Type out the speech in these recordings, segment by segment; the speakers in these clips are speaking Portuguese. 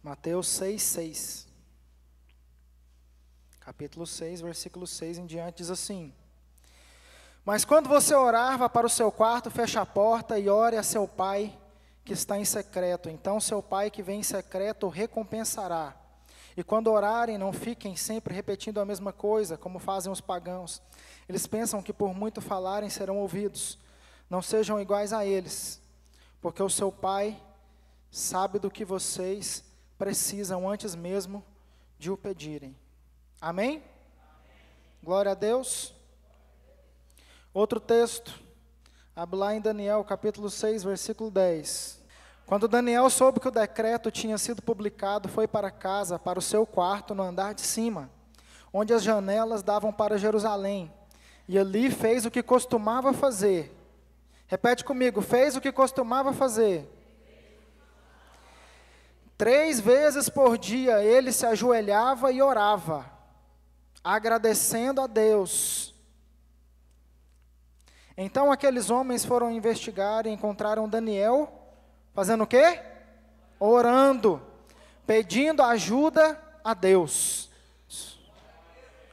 Mateus 6:6. Capítulo 6, versículo 6 em diante, diz assim: Mas quando você orar, vá para o seu quarto, feche a porta e ore a seu pai que está em secreto. Então seu pai que vem em secreto o recompensará. E quando orarem, não fiquem sempre repetindo a mesma coisa, como fazem os pagãos. Eles pensam que por muito falarem serão ouvidos. Não sejam iguais a eles, porque o seu pai sabe do que vocês precisam antes mesmo de o pedirem. Amém? Amém. Glória a Deus. Outro texto, abre lá em Daniel, capítulo 6, versículo 10. Quando Daniel soube que o decreto tinha sido publicado, foi para casa, para o seu quarto, no andar de cima, onde as janelas davam para Jerusalém, e ali fez o que costumava fazer. Repete comigo, fez o que costumava fazer. 3 vezes por dia ele se ajoelhava e orava, agradecendo a Deus. Então aqueles homens foram investigar e encontraram Daniel, fazendo o quê? Orando, pedindo ajuda a Deus.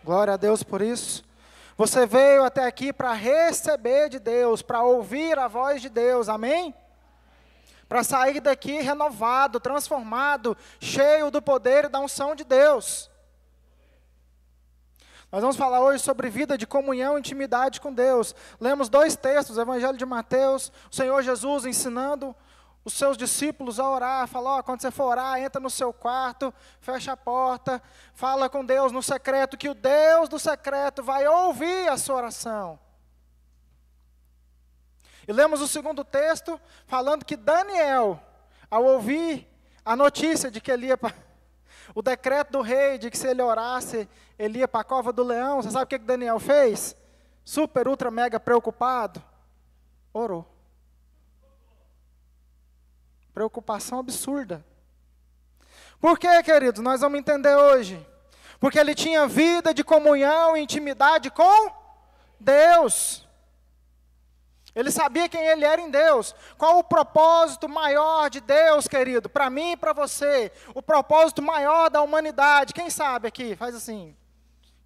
Glória a Deus por isso. Você veio até aqui para receber de Deus, para ouvir a voz de Deus, amém? Para sair daqui renovado, transformado, cheio do poder e da unção de Deus. Nós vamos falar hoje sobre vida de comunhão e intimidade com Deus. Lemos 2 textos, o Evangelho de Mateus, o Senhor Jesus ensinando os seus discípulos a orar. Falou, quando você for orar, entra no seu quarto, fecha a porta, fala com Deus no secreto, que o Deus do secreto vai ouvir a sua oração. E lemos o 2º texto, falando que Daniel, ao ouvir a notícia de que ele ia para o decreto do rei, de que se ele orasse, ele ia para a cova do leão, você sabe o que Daniel fez? Super, ultra, mega preocupado, orou. Preocupação absurda. Por quê, queridos? Nós vamos entender hoje. Porque ele tinha vida de comunhão e intimidade com Deus. Ele sabia quem ele era em Deus. Qual o propósito maior de Deus, querido? Para mim e para você. O propósito maior da humanidade. Quem sabe aqui? Faz assim.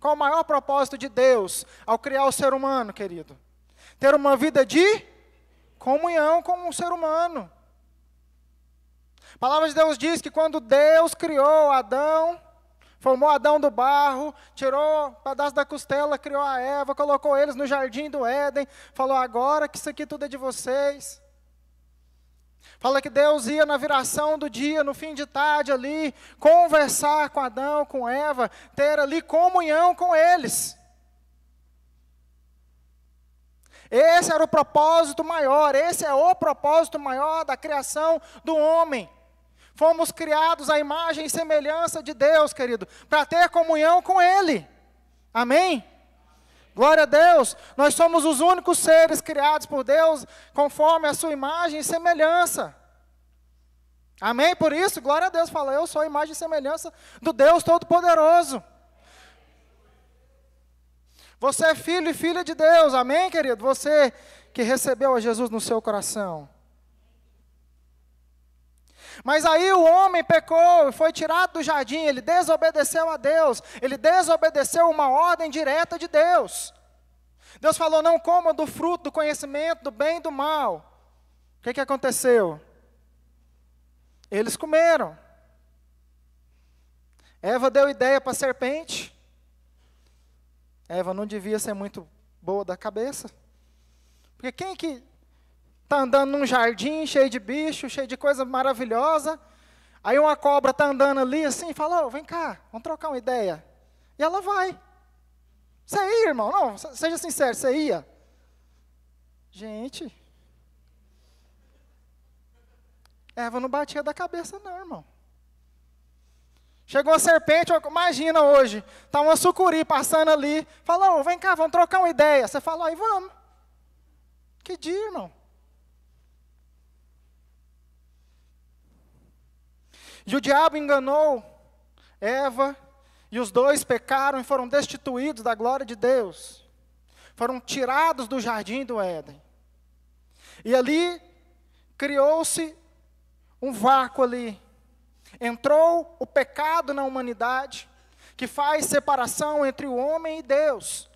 Qual o maior propósito de Deus ao criar o ser humano, querido? Ter uma vida de comunhão com o ser humano. A palavra de Deus diz que quando Deus criou Adão, formou Adão do barro, tirou um pedaço da costela, criou a Eva, colocou eles no jardim do Éden, falou, agora que isso aqui tudo é de vocês. Fala que Deus ia na viração do dia, no fim de tarde ali, conversar com Adão, com Eva, ter ali comunhão com eles. Esse era o propósito maior, esse é o propósito maior da criação do homem. Fomos criados à imagem e semelhança de Deus, querido, para ter comunhão com Ele. Amém? Glória a Deus. Nós somos os únicos seres criados por Deus, conforme a sua imagem e semelhança. Amém? Por isso, glória a Deus, fala, eu sou a imagem e semelhança do Deus Todo-Poderoso. Você é filho e filha de Deus, amém, querido? Você que recebeu a Jesus no seu coração. Mas aí o homem pecou e foi tirado do jardim, ele desobedeceu a Deus, ele desobedeceu uma ordem direta de Deus. Deus falou, não coma do fruto do conhecimento do bem e do mal. O que aconteceu? Eles comeram. Eva deu ideia para a serpente. Eva não devia ser muito boa da cabeça. Porque quem que está andando num jardim cheio de bicho, cheio de coisa maravilhosa, aí uma cobra está andando ali assim, fala, vem cá, vamos trocar uma ideia. E ela vai. Você ia, irmão? Não, seja sincero, você ia? Gente, Eva não batia da cabeça não, irmão. Chegou a serpente, imagina hoje, está uma sucuri passando ali, falou, vem cá, vamos trocar uma ideia. Você falou, aí vamos. Que dia, irmão? E o diabo enganou Eva, e os dois pecaram e foram destituídos da glória de Deus. Foram tirados do jardim do Éden. E ali criou-se um vácuo ali. Entrou o pecado na humanidade, que faz separação entre o homem e Deus.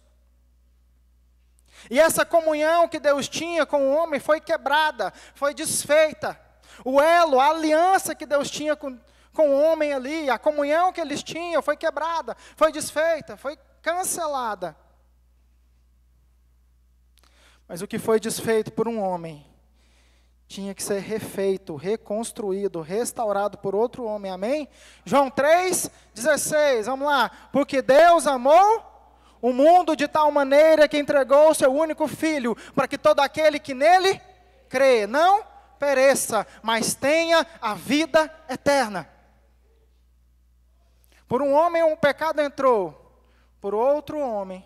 E essa comunhão que Deus tinha com o homem foi quebrada, foi desfeita. O elo, a aliança que Deus tinha com o homem ali, a comunhão que eles tinham foi quebrada, foi desfeita, foi cancelada. Mas o que foi desfeito por um homem, tinha que ser refeito, reconstruído, restaurado por outro homem, amém? João 3,16, vamos lá. Porque Deus amou o mundo de tal maneira que entregou o seu único Filho, para que todo aquele que nele crê, não pereça, mas tenha a vida eterna. Por um homem o pecado entrou, por outro homem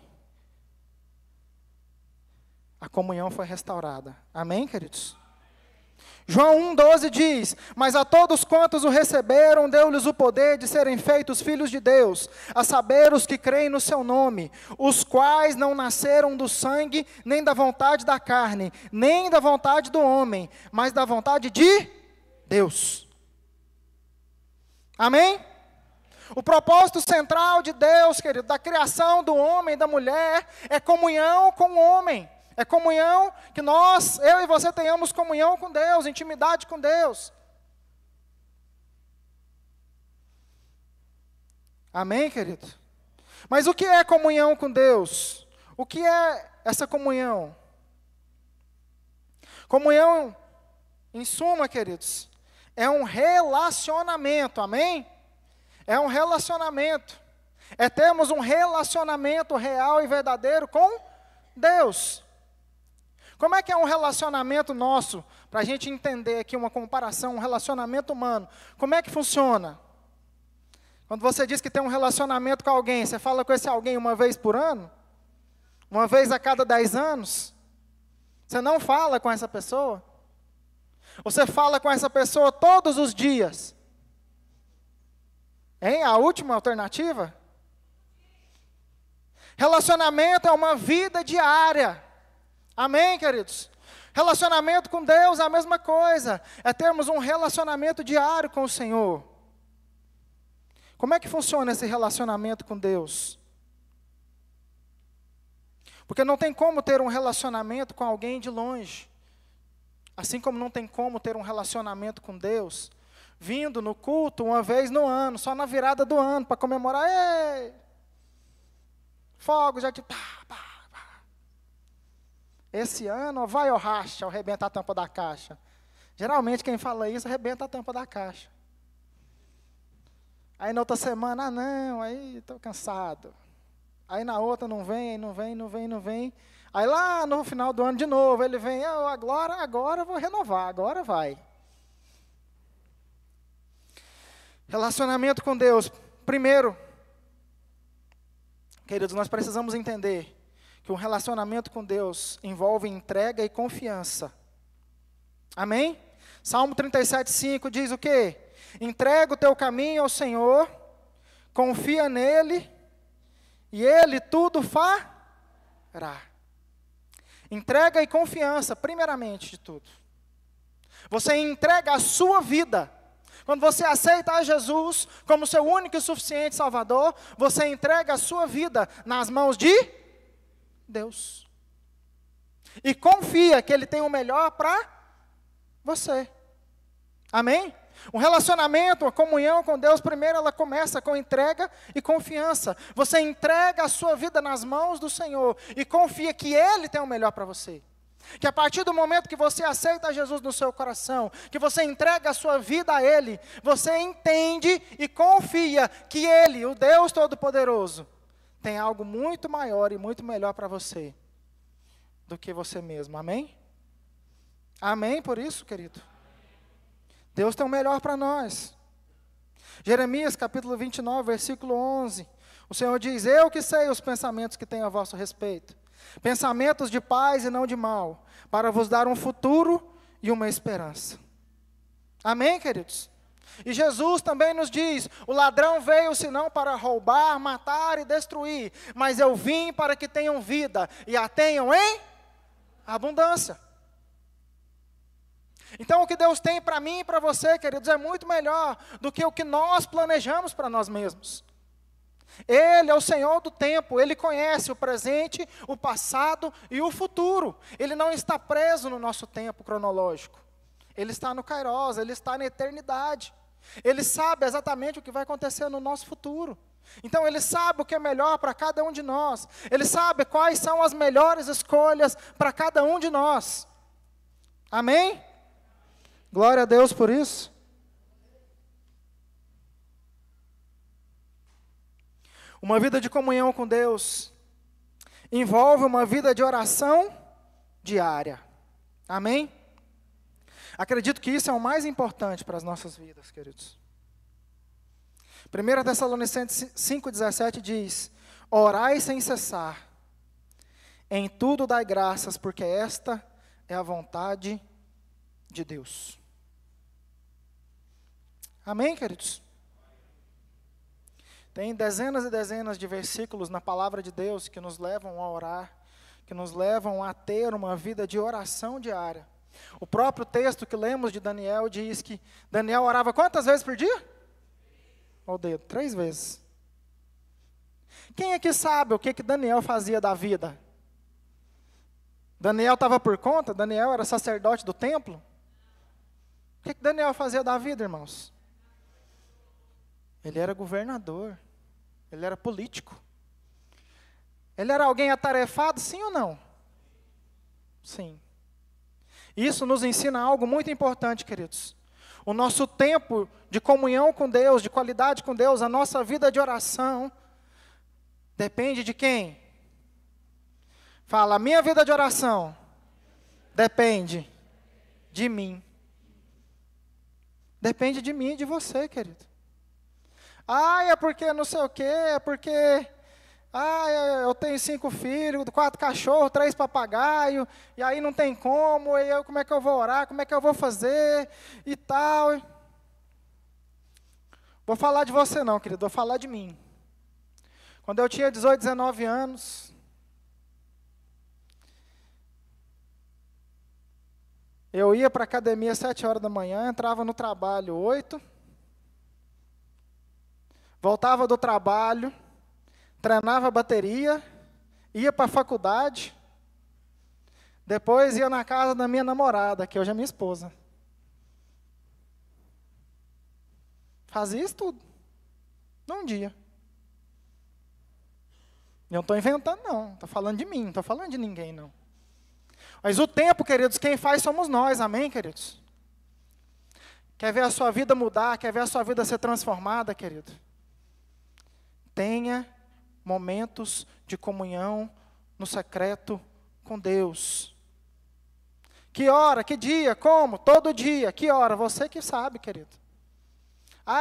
a comunhão foi restaurada. Amém, queridos? João 1,12 diz: mas a todos quantos o receberam, deu-lhes o poder de serem feitos filhos de Deus, a saber os que creem no seu nome, os quais não nasceram do sangue, nem da vontade da carne, nem da vontade do homem, mas da vontade de Deus. Amém? O propósito central de Deus, querido, da criação do homem e da mulher, é comunhão com o homem. É comunhão que eu e você tenhamos comunhão com Deus, intimidade com Deus. Amém, querido? Mas o que é comunhão com Deus? O que é essa comunhão? Comunhão, em suma, queridos, é um relacionamento, amém? É um relacionamento. É termos um relacionamento real e verdadeiro com Deus. Como é que é um relacionamento nosso? Para a gente entender aqui uma comparação, um relacionamento humano. Como é que funciona? Quando você diz que tem um relacionamento com alguém, você fala com esse alguém uma vez por ano? Uma vez a cada 10 anos? Você não fala com essa pessoa? Você fala com essa pessoa todos os dias? Hein? A última alternativa? Relacionamento é uma vida diária. Amém, queridos? Relacionamento com Deus é a mesma coisa. É termos um relacionamento diário com o Senhor. Como é que funciona esse relacionamento com Deus? Porque não tem como ter um relacionamento com alguém de longe. Assim como não tem como ter um relacionamento com Deus, vindo no culto uma vez no ano, só na virada do ano, para comemorar. Ei! Fogo, já de pá, pá. Esse ano, vai ao racha, arrebenta a tampa da caixa. Geralmente quem fala isso, arrebenta a tampa da caixa. Aí na outra semana, não, aí estou cansado. Aí na outra não vem. Aí lá no final do ano de novo, ele vem, agora eu vou renovar, agora vai. Relacionamento com Deus. Primeiro, queridos, nós precisamos entender que um relacionamento com Deus envolve entrega e confiança. Amém? Salmo 37,5 diz o quê? Entrega o teu caminho ao Senhor, confia nele, e Ele tudo fará. Entrega e confiança, primeiramente de tudo. Você entrega a sua vida. Quando você aceita a Jesus como seu único e suficiente Salvador, você entrega a sua vida nas mãos de Deus. E confia que Ele tem o melhor para você. Amém? Um relacionamento, uma comunhão com Deus, primeiro ela começa com entrega e confiança. Você entrega a sua vida nas mãos do Senhor e confia que Ele tem o melhor para você. Que a partir do momento que você aceita Jesus no seu coração, que você entrega a sua vida a Ele, você entende e confia que Ele, o Deus Todo-Poderoso, tem algo muito maior e muito melhor para você do que você mesmo. Amém? Amém por isso, querido? Deus tem o melhor para nós. Jeremias capítulo 29, versículo 11. O Senhor diz: eu que sei os pensamentos que tenho a vosso respeito. Pensamentos de paz e não de mal, para vos dar um futuro e uma esperança. Amém, queridos? E Jesus também nos diz: o ladrão veio senão para roubar, matar e destruir, mas eu vim para que tenham vida e a tenham em abundância. Então, o que Deus tem para mim e para você, queridos, é muito melhor do que o que nós planejamos para nós mesmos. Ele é o Senhor do tempo, Ele conhece o presente, o passado e o futuro. Ele não está preso no nosso tempo cronológico. Ele está no Kairos, Ele está na eternidade. Ele sabe exatamente o que vai acontecer no nosso futuro. Então, Ele sabe o que é melhor para cada um de nós. Ele sabe quais são as melhores escolhas para cada um de nós. Amém? Glória a Deus por isso. Uma vida de comunhão com Deus envolve uma vida de oração diária. Amém? Acredito que isso é o mais importante para as nossas vidas, queridos. 1 Tessalonicenses 5,17 diz: orai sem cessar, em tudo dai graças, porque esta é a vontade de Deus. Amém, queridos? Tem dezenas e dezenas de versículos na palavra de Deus que nos levam a orar, que nos levam a ter uma vida de oração diária. O próprio texto que lemos de Daniel diz que Daniel orava quantas vezes por dia? Olha o dedo, 3 vezes. Quem aqui sabe o que Daniel fazia da vida? Daniel estava por conta? Daniel era sacerdote do templo? O que Daniel fazia da vida, irmãos? Ele era governador, ele era político. Ele era alguém atarefado, sim ou não? Sim. Isso nos ensina algo muito importante, queridos. O nosso tempo de comunhão com Deus, de qualidade com Deus, a nossa vida de oração, depende de quem? Fala, a minha vida de oração depende de mim. Depende de mim e de você, querido. É porque não sei o quê, é porque eu tenho 5 filhos, 4 cachorros, 3 papagaios, e aí não tem como, como é que eu vou orar, como é que eu vou fazer, e tal. Vou falar de você não, querido, vou falar de mim. Quando eu tinha 18, 19 anos, eu ia para a academia às 7 horas da manhã, entrava no trabalho 8, voltava do trabalho, treinava bateria, ia para a faculdade, depois ia na casa da minha namorada, que hoje é minha esposa. Fazia isso tudo, num dia. Eu não estou inventando não, estou falando de mim, não estou falando de ninguém não. Mas o tempo, queridos, quem faz somos nós, amém, queridos? Quer ver a sua vida mudar, quer ver a sua vida ser transformada, querido? Tenha momentos de comunhão no secreto com Deus. Que hora, que dia, como? Todo dia, que hora? Você que sabe, querido.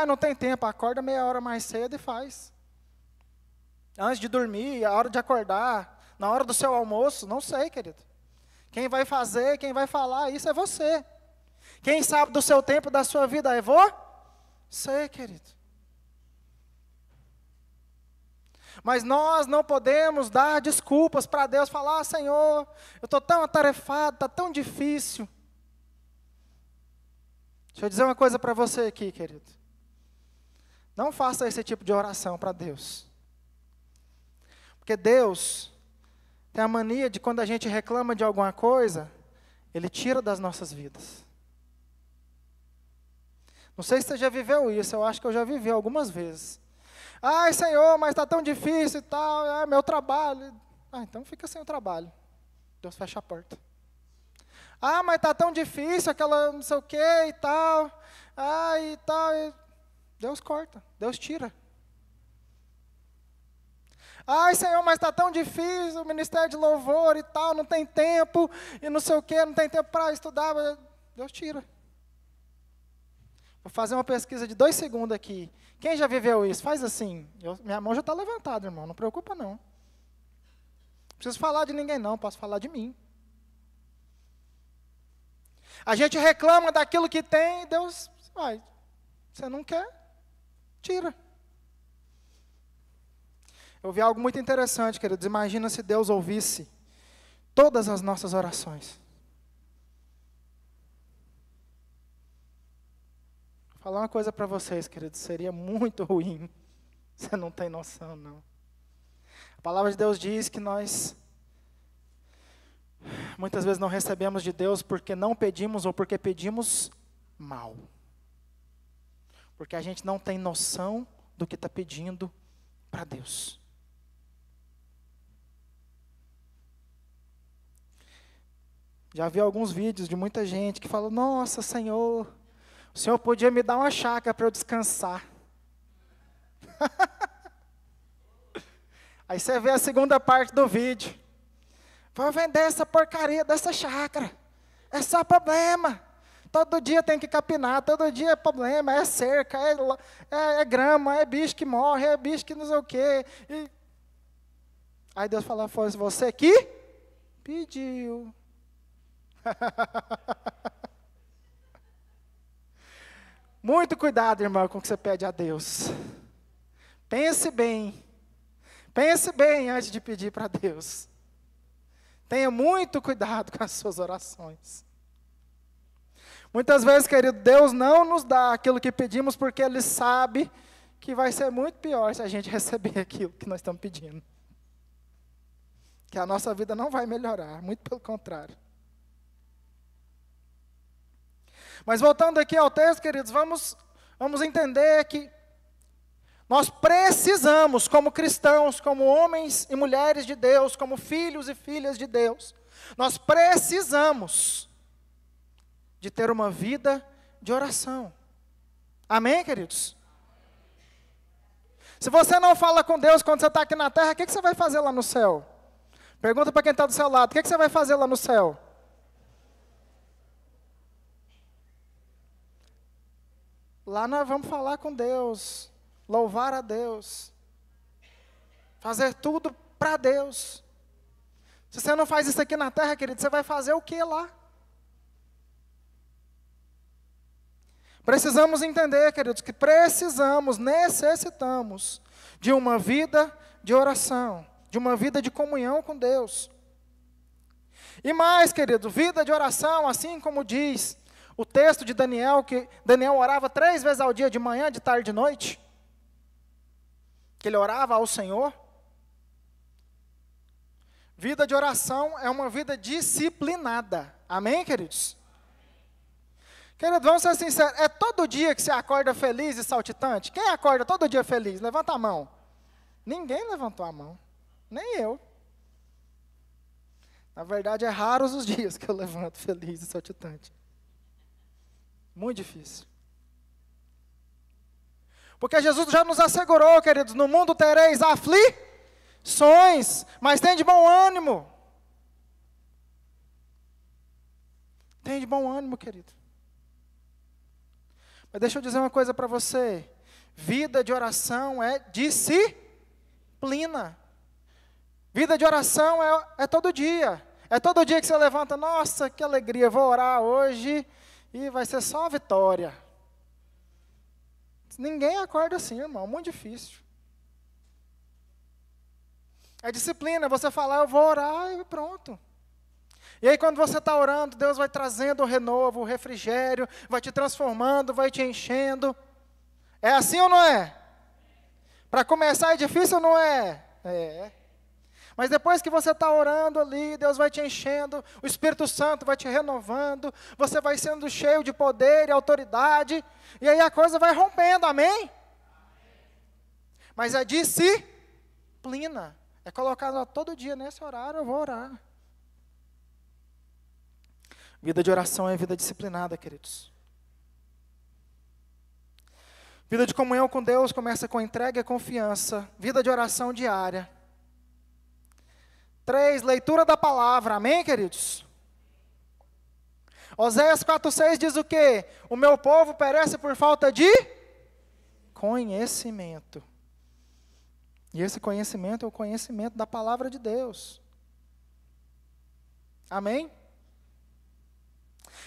Não tem tempo, acorda meia hora mais cedo e faz. Antes de dormir, a hora de acordar, na hora do seu almoço, não sei, querido. Quem vai fazer, quem vai falar, isso é você. Quem sabe do seu tempo, da sua vida, é você, querido. Mas nós não podemos dar desculpas para Deus, falar, Senhor, eu estou tão atarefado, está tão difícil. Deixa eu dizer uma coisa para você aqui, querido. Não faça esse tipo de oração para Deus. Porque Deus tem a mania de quando a gente reclama de alguma coisa, Ele tira das nossas vidas. Não sei se você já viveu isso, eu acho que eu já vivi algumas vezes. Senhor, mas está tão difícil e tal, meu trabalho. Então fica sem o trabalho. Deus fecha a porta. Mas está tão difícil, aquela não sei o quê e tal. E tal. Deus corta, Deus tira. Senhor, mas está tão difícil, o ministério de louvor e tal, não tem tempo, e não sei o quê, não tem tempo para estudar. Deus tira. Vou fazer uma pesquisa de 2 segundos aqui. Quem já viveu isso? Faz assim. Minha mão já está levantada, irmão. Não preocupa, não. Não preciso falar de ninguém, não. Posso falar de mim. A gente reclama daquilo que tem e Deus, você não quer? Tira. Eu vi algo muito interessante, queridos. Imagina se Deus ouvisse todas as nossas orações. falar uma coisa para vocês, queridos, seria muito ruim. Você não tem noção, não. A palavra de Deus diz que nós muitas vezes não recebemos de Deus porque não pedimos ou porque pedimos mal. Porque a gente não tem noção do que está pedindo para Deus. Já vi alguns vídeos de muita gente que fala: nossa, Senhor, o Senhor podia me dar uma chácara para eu descansar. Aí você vê a segunda parte do vídeo. Vou vender essa porcaria dessa chácara. É só problema. Todo dia tem que capinar, todo dia é problema, é cerca, é grama, é bicho que morre, é bicho que não sei o quê. Aí Deus fala: foi você que pediu. Muito cuidado, irmão, com o que você pede a Deus. Pense bem antes de pedir para Deus. Tenha muito cuidado com as suas orações. Muitas vezes, querido, Deus não nos dá aquilo que pedimos porque Ele sabe que vai ser muito pior se a gente receber aquilo que nós estamos pedindo. Que a nossa vida não vai melhorar, muito pelo contrário. Mas voltando aqui ao texto, queridos, vamos entender que nós precisamos, como cristãos, como homens e mulheres de Deus, como filhos e filhas de Deus, nós precisamos de ter uma vida de oração. Amém, queridos? Se você não fala com Deus quando você está aqui na terra, o que você vai fazer lá no céu? Pergunta para quem está do seu lado: o que você vai fazer lá no céu? Lá nós vamos falar com Deus, louvar a Deus, fazer tudo para Deus. Se você não faz isso aqui na terra, querido, você vai fazer o que lá? Precisamos entender, queridos, que necessitamos de uma vida de oração, de uma vida de comunhão com Deus. E mais, querido, vida de oração, assim como diz o texto de Daniel, que Daniel orava 3 vezes ao dia, de manhã, de tarde e de noite, que ele orava ao Senhor. Vida de oração é uma vida disciplinada. Amém, queridos? Querido, vamos ser sinceros, é todo dia que você acorda feliz e saltitante? Quem acorda todo dia feliz? Levanta a mão. Ninguém levantou a mão, nem eu. Na verdade, é raros os dias que eu levanto feliz e saltitante. Muito difícil. Porque Jesus já nos assegurou, queridos, no mundo tereis aflições, mas tem de bom ânimo. Tem de bom ânimo, querido. Mas deixa eu dizer uma coisa para você. Vida de oração é disciplina. Vida de oração é todo dia. É todo dia que você levanta: nossa, que alegria, vou orar hoje e vai ser só vitória. Ninguém acorda assim, irmão, muito difícil. É disciplina, é você falar: eu vou orar e pronto. E aí quando você está orando, Deus vai trazendo o renovo, o refrigério, vai te transformando, vai te enchendo. É assim ou não é? Para começar é difícil ou não é? É. Mas depois que você está orando ali, Deus vai te enchendo, o Espírito Santo vai te renovando, você vai sendo cheio de poder e autoridade, e aí a coisa vai rompendo, amém? Mas é disciplina, é colocar todo dia nesse horário, eu vou orar. Vida de oração é vida disciplinada, queridos. Vida de comunhão com Deus começa com entrega e confiança. Vida de oração diária. 3, leitura da palavra. Amém, queridos? Oséias 4:6 diz o quê? O meu povo perece por falta de conhecimento. E esse conhecimento é o conhecimento da palavra de Deus. Amém?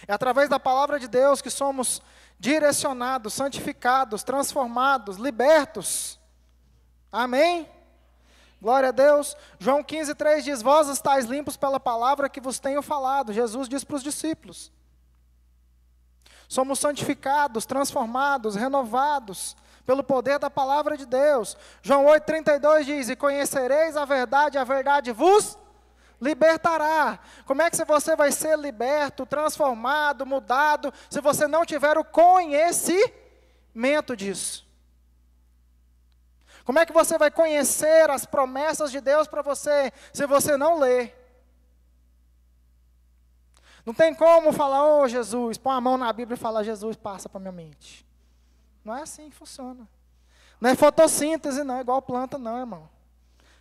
É através da palavra de Deus que somos direcionados, santificados, transformados, libertos. Amém? Glória a Deus. João 15:3 diz: vós estáis limpos pela palavra que vos tenho falado. Jesus diz para os discípulos. Somos santificados, transformados, renovados pelo poder da palavra de Deus. João 8,32 diz: e conhecereis a verdade vos libertará. Como é que você vai ser liberto, transformado, mudado, se você não tiver o conhecimento disso? Como é que você vai conhecer as promessas de Deus para você, se você não ler? Não tem como falar, ô Jesus, põe a mão na Bíblia e falar, Jesus, passa para minha mente. Não é assim que funciona. Não é fotossíntese não, é igual planta não, irmão.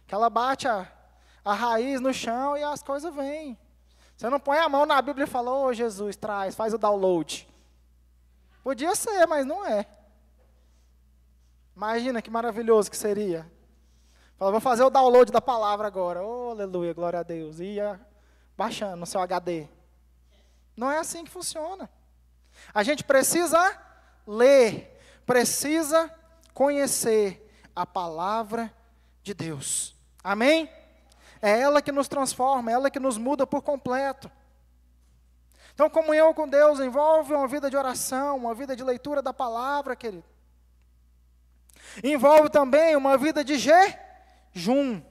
Que ela bate a raiz no chão e as coisas vêm. Você não põe a mão na Bíblia e fala, ô Jesus, faz o download. Podia ser, mas não é. Imagina que maravilhoso que seria. Fala, vou fazer o download da palavra agora. Oh, aleluia, glória a Deus. E ia baixando no seu HD. Não é assim que funciona. A gente precisa ler, precisa conhecer a palavra de Deus. Amém? É ela que nos transforma, é ela que nos muda por completo. Então, comunhão com Deus envolve uma vida de oração, uma vida de leitura da palavra, querido. Envolve também uma vida de jejum.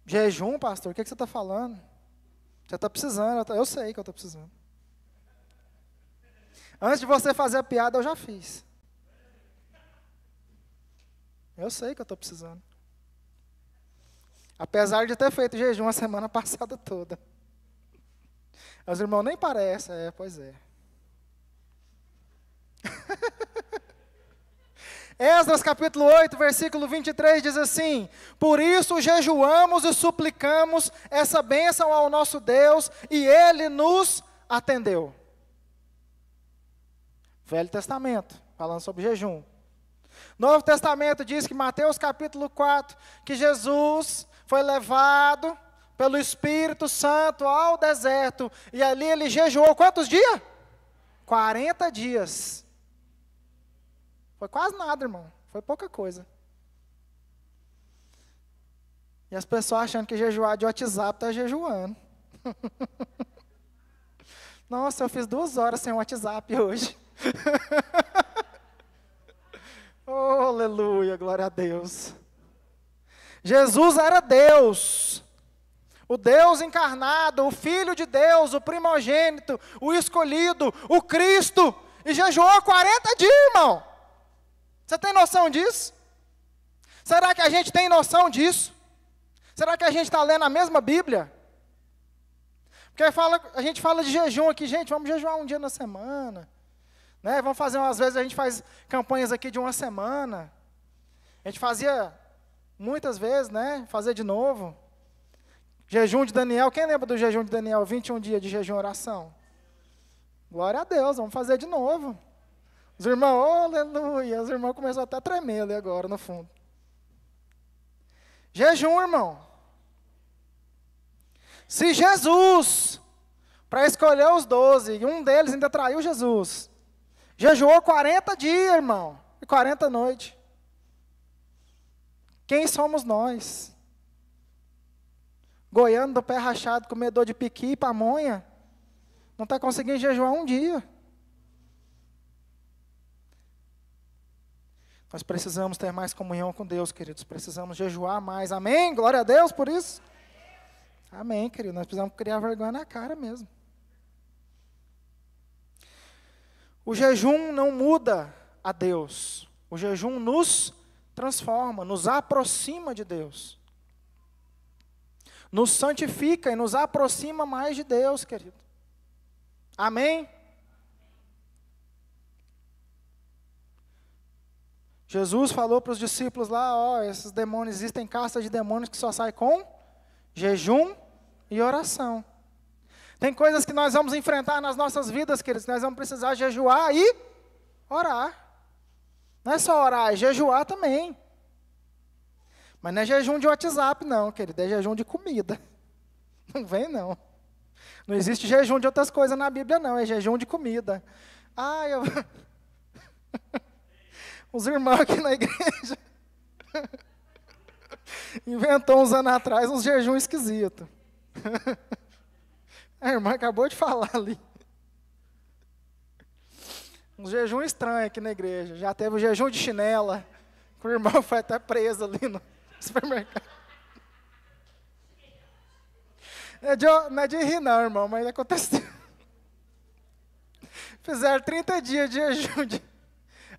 Jejum, pastor, o que você está falando? Você está precisando, eu sei que eu estou precisando. Antes de você fazer a piada, eu já fiz. Eu sei que eu estou precisando. Apesar de ter feito jejum a semana passada toda. Os irmãos nem parecem, pois é. Esdras capítulo 8, versículo 23 diz assim: por isso jejuamos e suplicamos essa bênção ao nosso Deus, e Ele nos atendeu. Velho Testamento, falando sobre jejum. Novo Testamento diz que Mateus capítulo 4, que Jesus foi levado pelo Espírito Santo ao deserto, e ali ele jejuou quantos dias? 40 dias. Foi quase nada, irmão. Foi pouca coisa. E as pessoas achando que jejuar de WhatsApp está jejuando. Nossa, eu fiz 2 horas sem WhatsApp hoje. Oh, aleluia, glória a Deus. Jesus era Deus. O Deus encarnado, o Filho de Deus, o primogênito, o escolhido, o Cristo. E jejuou 40 dias, irmão. Você tem noção disso? Será que a gente tem noção disso? Será que a gente está lendo a mesma Bíblia? Porque a gente fala de jejum aqui, gente, vamos jejuar um dia na semana. Né? Vamos fazer, às vezes a gente faz campanhas aqui de uma semana. A gente fazia muitas vezes, né? Fazer de novo. Jejum de Daniel, quem lembra do jejum de Daniel? 21 dias de jejum e oração. Glória a Deus, vamos fazer de novo. Os irmãos, oh, aleluia, os irmãos começaram até a tremer ali agora no fundo. Jejum, irmão. Se Jesus, para escolher os 12, e um deles ainda traiu Jesus, jejuou 40 dias, irmão, e 40 noites. Quem somos nós? Goiano do pé rachado, comedor de piqui e pamonha, não está conseguindo jejuar um dia. Nós precisamos ter mais comunhão com Deus, queridos. Precisamos jejuar mais. Amém? Glória a Deus por isso. Amém, querido. Nós precisamos criar vergonha na cara mesmo. O jejum não muda a Deus. O jejum nos transforma, nos aproxima de Deus. Nos santifica e nos aproxima mais de Deus, querido. Amém? Jesus falou para os discípulos lá, esses demônios, existem castas de demônios que só saem com jejum e oração. Tem coisas que nós vamos enfrentar nas nossas vidas, queridos, que nós vamos precisar jejuar e orar. Não é só orar, é jejuar também. Mas não é jejum de WhatsApp não, querido, é jejum de comida. Não vem não. Não existe jejum de outras coisas na Bíblia não, é jejum de comida. Os irmãos aqui na igreja inventou uns anos atrás uns jejum esquisitos. A irmã acabou de falar ali. Um jejum estranho aqui na igreja. Já teve o jejum de chinela, que o irmão foi até preso ali no supermercado. Não é de rir não, irmão, mas aconteceu. Fizeram 30 dias de jejum, de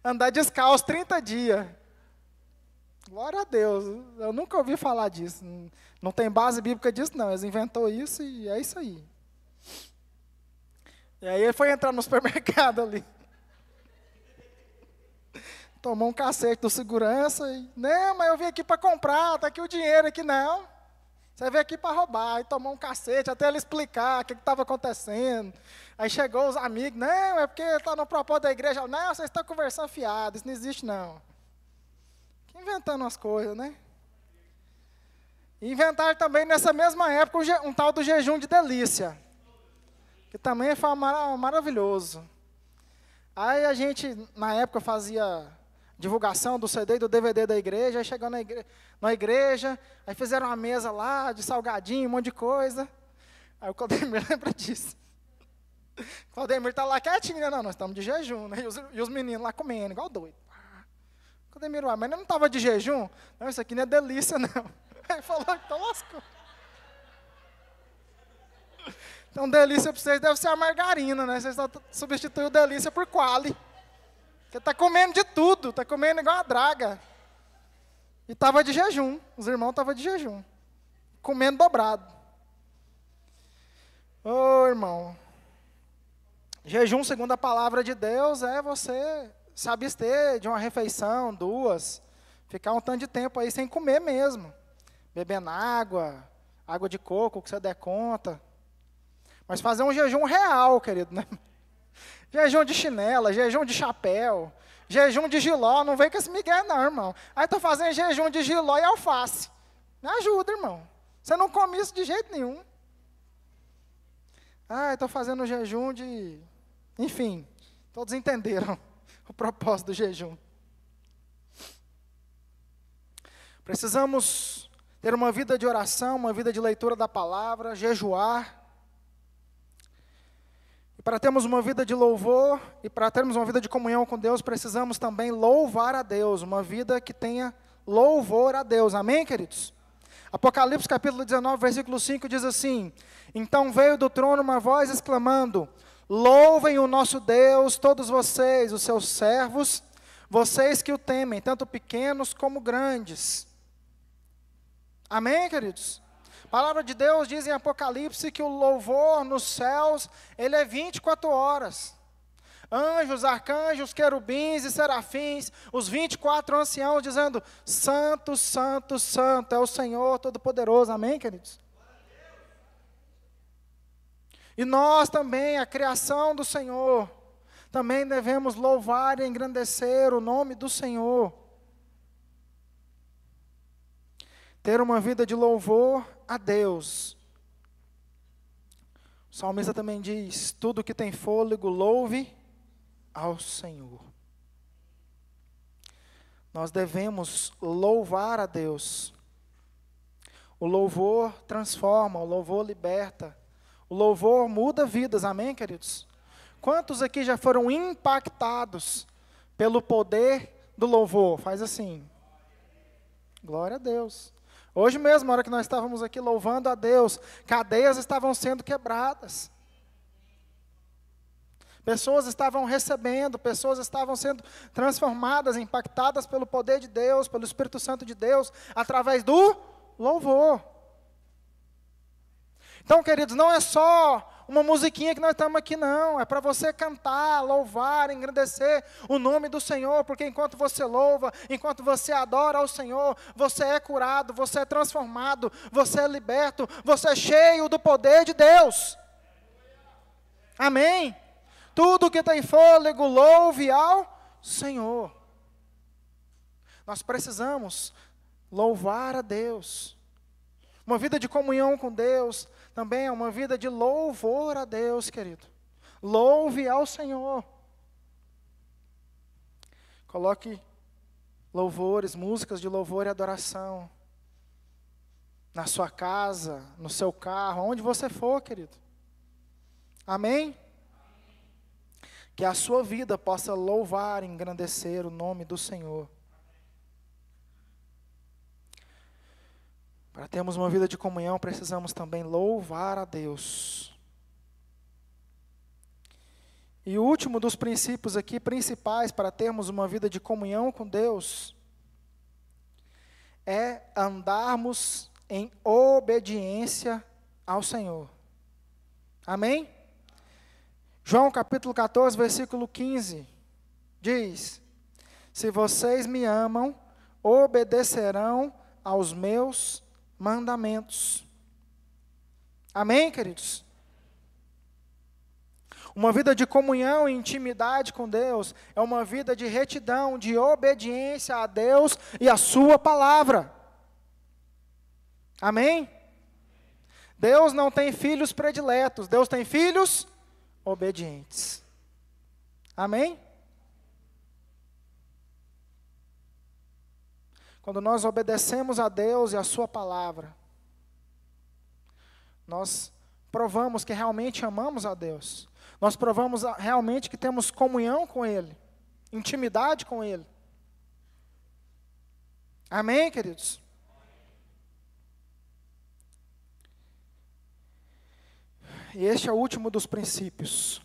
andar descalço 30 dias. Glória a Deus. Eu nunca ouvi falar disso. Não tem base bíblica disso, não. Eles inventou isso e é isso aí. E aí ele foi entrar no supermercado ali. Tomou um cacete do segurança e... Não, mas eu vim aqui para comprar, tá aqui o dinheiro aqui, não. Você veio aqui para roubar. E tomou um cacete até ele explicar o que estava acontecendo. Aí chegou os amigos. Não, é porque está no propósito da igreja. Não, vocês estão conversando fiado, isso não existe não. Inventando as coisas, né? Inventaram também nessa mesma época um tal do jejum de delícia. Que também foi maravilhoso. Aí a gente, na época, fazia divulgação do CD e do DVD da igreja, aí chegou na igreja, aí fizeram uma mesa lá de salgadinho, um monte de coisa. Aí o Claudemir lembra disso. O Claudemir está lá quietinho, né? Não, nós estamos de jejum, né? E os meninos lá comendo, igual doido. O Claudemir, mas não estava de jejum? Não, isso aqui não é delícia, não. Aí falou, então lascou. Então, delícia para vocês deve ser a margarina, né? Vocês substituem o delícia por quali. Você está comendo de tudo, está comendo igual uma draga. E estava de jejum, os irmãos estavam de jejum. Comendo dobrado. Ô, irmão. Jejum, segundo a palavra de Deus, é você se abster de uma refeição, duas. Ficar um tanto de tempo aí sem comer mesmo. Bebendo água de coco, que você der conta. Mas fazer um jejum real, querido, né? Jejum de chinela, jejum de chapéu, jejum de jiló, não vem com esse migué não, irmão. Aí estou fazendo jejum de jiló e alface. Me ajuda, irmão. Você não come isso de jeito nenhum. Ah, estou fazendo jejum de... Enfim, todos entenderam o propósito do jejum. Precisamos ter uma vida de oração, uma vida de leitura da palavra, jejuar. E para termos uma vida de louvor, e para termos uma vida de comunhão com Deus, precisamos também louvar a Deus, uma vida que tenha louvor a Deus. Amém, queridos? Apocalipse capítulo 19, versículo 5 diz assim: Então veio do trono uma voz exclamando: Louvem o nosso Deus, todos vocês, os seus servos, vocês que o temem, tanto pequenos como grandes. Amém, queridos? A palavra de Deus diz em Apocalipse que o louvor nos céus, ele é 24 horas. Anjos, arcanjos, querubins e serafins, os 24 anciãos dizendo: Santo, Santo, Santo é o Senhor Todo-Poderoso. Amém, queridos? E nós também, a criação do Senhor, também devemos louvar e engrandecer o nome do Senhor. Ter uma vida de louvor a Deus. O salmista também diz: tudo que tem fôlego, louve ao Senhor. Nós devemos louvar a Deus. O louvor transforma, o louvor liberta. O louvor muda vidas, amém, queridos? Quantos aqui já foram impactados pelo poder do louvor? Faz assim. Glória a Deus. Hoje mesmo, na hora que nós estávamos aqui louvando a Deus, cadeias estavam sendo quebradas. Pessoas estavam recebendo, pessoas estavam sendo transformadas, impactadas pelo poder de Deus, pelo Espírito Santo de Deus, através do louvor. Então, queridos, não é só uma musiquinha que nós estamos aqui, não. É para você cantar, louvar, engrandecer o nome do Senhor, porque enquanto você louva, enquanto você adora ao Senhor, você é curado, você é transformado, você é liberto, você é cheio do poder de Deus. Amém? Tudo que tem fôlego, louve ao Senhor. Nós precisamos louvar a Deus. Uma vida de comunhão com Deus também é uma vida de louvor a Deus, querido. Louve ao Senhor. Coloque louvores, músicas de louvor e adoração na sua casa, no seu carro, onde você for, querido. Amém? que a sua vida possa louvar e engrandecer o nome do Senhor. Para termos uma vida de comunhão, precisamos também louvar a Deus. E o último dos princípios aqui, principais para termos uma vida de comunhão com Deus, é andarmos em obediência ao Senhor. Amém? João capítulo 14, versículo 15, diz: se vocês me amam, obedecerão aos meus mandamentos. Amém, queridos? Uma vida de comunhão e intimidade com Deus é uma vida de retidão, de obediência a Deus e a sua palavra. Amém? Deus não tem filhos prediletos, Deus tem filhos obedientes. Amém? Quando nós obedecemos a Deus e a sua palavra, nós provamos que realmente amamos a Deus. Nós provamos realmente que temos comunhão com Ele, intimidade com Ele. Amém, queridos? E este é o último dos princípios.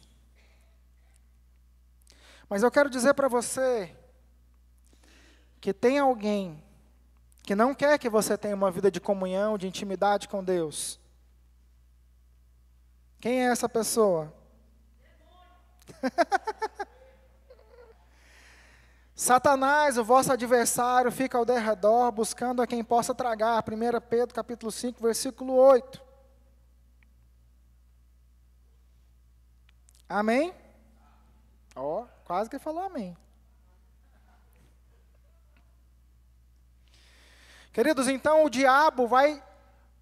Mas eu quero dizer para você que tem alguém que não quer que você tenha uma vida de comunhão, de intimidade com Deus. Quem é essa pessoa? Satanás, o vosso adversário, fica ao derredor, buscando a quem possa tragar. 1 Pedro capítulo 5, versículo 8. Amém? Ó, quase que falou amém. Queridos, então o diabo vai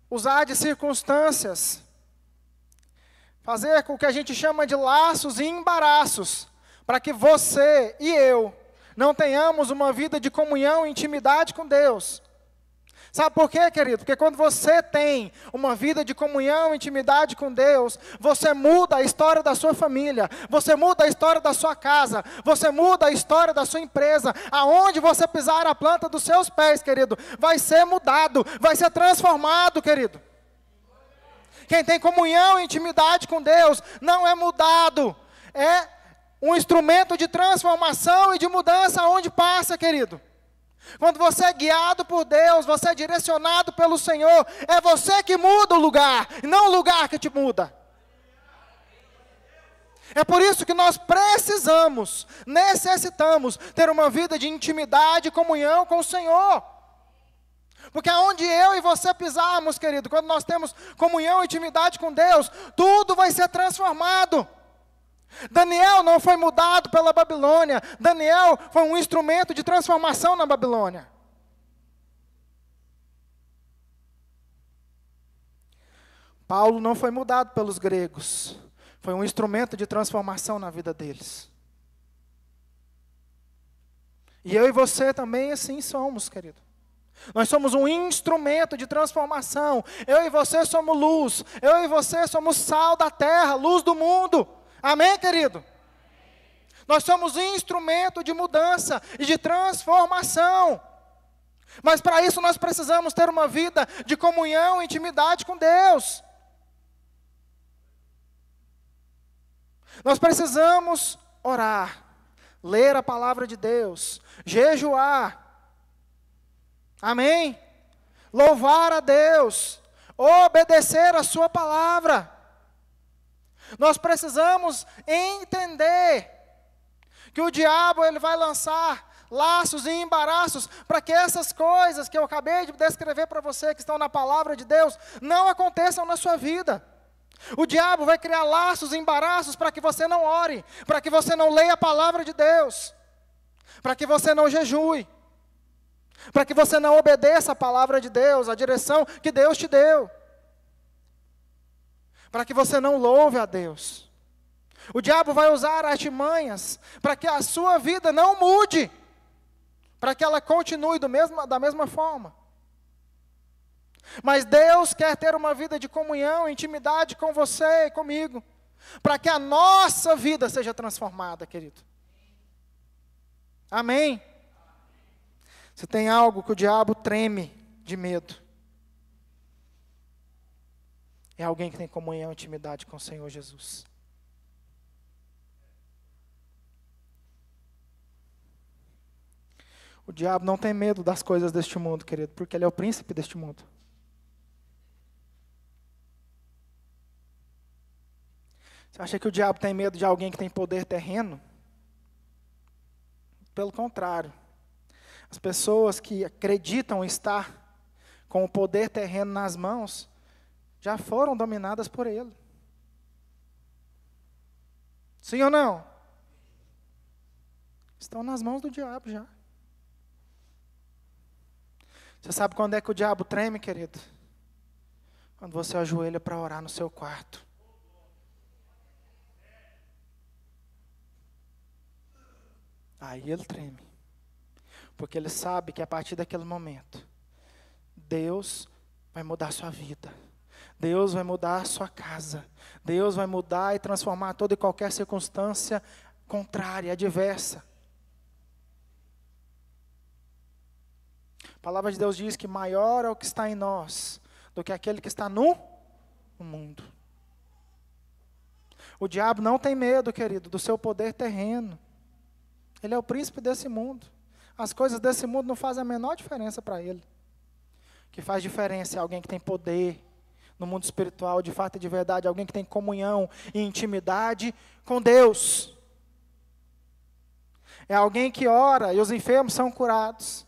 usar de circunstâncias, fazer com que a gente chama de laços e embaraços, para que você e eu não tenhamos uma vida de comunhão e intimidade com Deus. Sabe por quê, querido? Porque quando você tem uma vida de comunhão e intimidade com Deus, você muda a história da sua família, você muda a história da sua casa, você muda a história da sua empresa. Aonde você pisar a planta dos seus pés, querido, vai ser mudado, vai ser transformado, querido. Quem tem comunhão e intimidade com Deus não é mudado, é um instrumento de transformação e de mudança aonde passa, querido. Quando você é guiado por Deus, você é direcionado pelo Senhor, é você que muda o lugar, e não o lugar que te muda. É por isso que nós necessitamos ter uma vida de intimidade e comunhão com o Senhor. Porque aonde eu e você pisarmos, querido, quando nós temos comunhão e intimidade com Deus, tudo vai ser transformado. Daniel não foi mudado pela Babilônia. Daniel foi um instrumento de transformação na Babilônia. Paulo não foi mudado pelos gregos. Foi um instrumento de transformação na vida deles. E eu e você também assim somos, querido. Nós somos um instrumento de transformação. Eu e você somos luz. Eu e você somos sal da terra, luz do mundo. Amém, querido? Nós somos instrumento de mudança e de transformação. Mas para isso nós precisamos ter uma vida de comunhão e intimidade com Deus. Nós precisamos orar, ler a palavra de Deus, jejuar. Amém? Louvar a Deus, obedecer a sua palavra. Nós precisamos entender que o diabo ele vai lançar laços e embaraços para que essas coisas que eu acabei de descrever para você, que estão na palavra de Deus, não aconteçam na sua vida. O diabo vai criar laços e embaraços para que você não ore, para que você não leia a palavra de Deus, para que você não jejue, para que você não obedeça a palavra de Deus, a direção que Deus te deu, para que você não louve a Deus. O diabo vai usar artimanhas para que a sua vida não mude, para que ela continue da mesma forma. Mas Deus quer ter uma vida de comunhão, intimidade com você e comigo. para que a nossa vida seja transformada, querido. Amém? Se tem algo que o diabo treme de medo, é alguém que tem comunhão e intimidade com o Senhor Jesus. O diabo não tem medo das coisas deste mundo, querido, porque ele é o príncipe deste mundo. Você acha que o diabo tem medo de alguém que tem poder terreno? Pelo contrário. As pessoas que acreditam estar com o poder terreno nas mãos, já foram dominadas por ele. Sim ou não? Estão nas mãos do diabo já. Você sabe quando é que o diabo treme, querido? Quando você ajoelha para orar no seu quarto. Aí ele treme. Porque ele sabe que a partir daquele momento, Deus vai mudar a sua vida. Deus vai mudar a sua casa. Deus vai mudar e transformar toda e qualquer circunstância contrária, adversa. A palavra de Deus diz que maior é o que está em nós do que aquele que está no mundo. O diabo não tem medo, querido, do seu poder terreno. Ele é o príncipe desse mundo. As coisas desse mundo não fazem a menor diferença para ele. O que faz diferença é alguém que tem poder no mundo espiritual, de fato e de verdade, alguém que tem comunhão e intimidade com Deus. É alguém que ora e os enfermos são curados.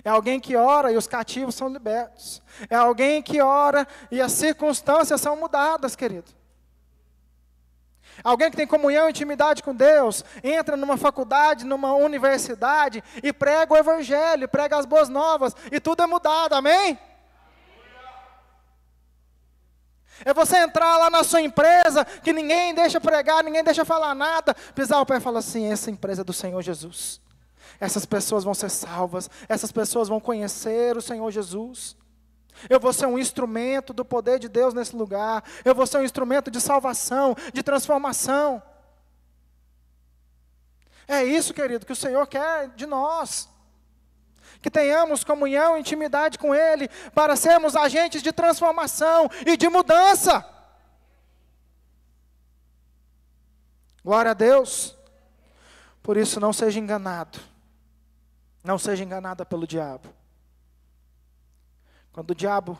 É alguém que ora e os cativos são libertos. É alguém que ora e as circunstâncias são mudadas, querido. Alguém que tem comunhão e intimidade com Deus, entra numa faculdade, numa universidade e prega o evangelho, prega as boas novas e tudo é mudado, amém? É você entrar lá na sua empresa, que ninguém deixa pregar, ninguém deixa falar nada, pisar o pé e falar assim, essa empresa é do Senhor Jesus. Essas pessoas vão ser salvas, essas pessoas vão conhecer o Senhor Jesus. Eu vou ser um instrumento do poder de Deus nesse lugar. Eu vou ser um instrumento de salvação, de transformação. É isso, querido, que o Senhor quer de nós. Que tenhamos comunhão e intimidade com Ele, para sermos agentes de transformação e de mudança. Glória a Deus. Por isso, não seja enganado. Não seja enganada pelo diabo. Quando o diabo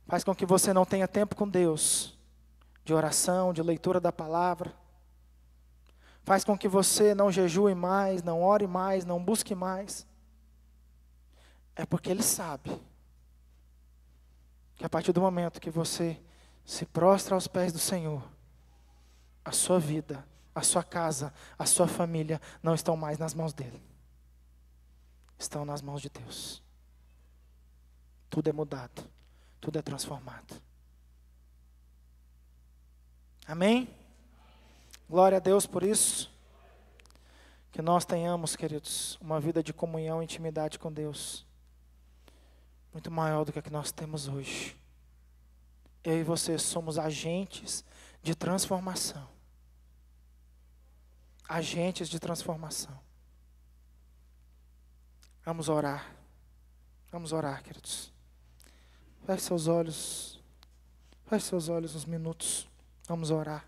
faz com que você não tenha tempo com Deus, de oração, de leitura da palavra, faz com que você não jejue mais, não ore mais, não busque mais, é porque ele sabe que a partir do momento que você se prostra aos pés do Senhor, a sua vida, a sua casa, a sua família não estão mais nas mãos dele. Estão nas mãos de Deus. Tudo é mudado. Tudo é transformado. Amém? Glória a Deus por isso. Que nós tenhamos, queridos, uma vida de comunhão e intimidade com Deus. Muito maior do que a que nós temos hoje. Eu e você somos agentes de transformação. Agentes de transformação. Vamos orar. Vamos orar, queridos. Feche seus olhos. Feche seus olhos uns minutos. Vamos orar.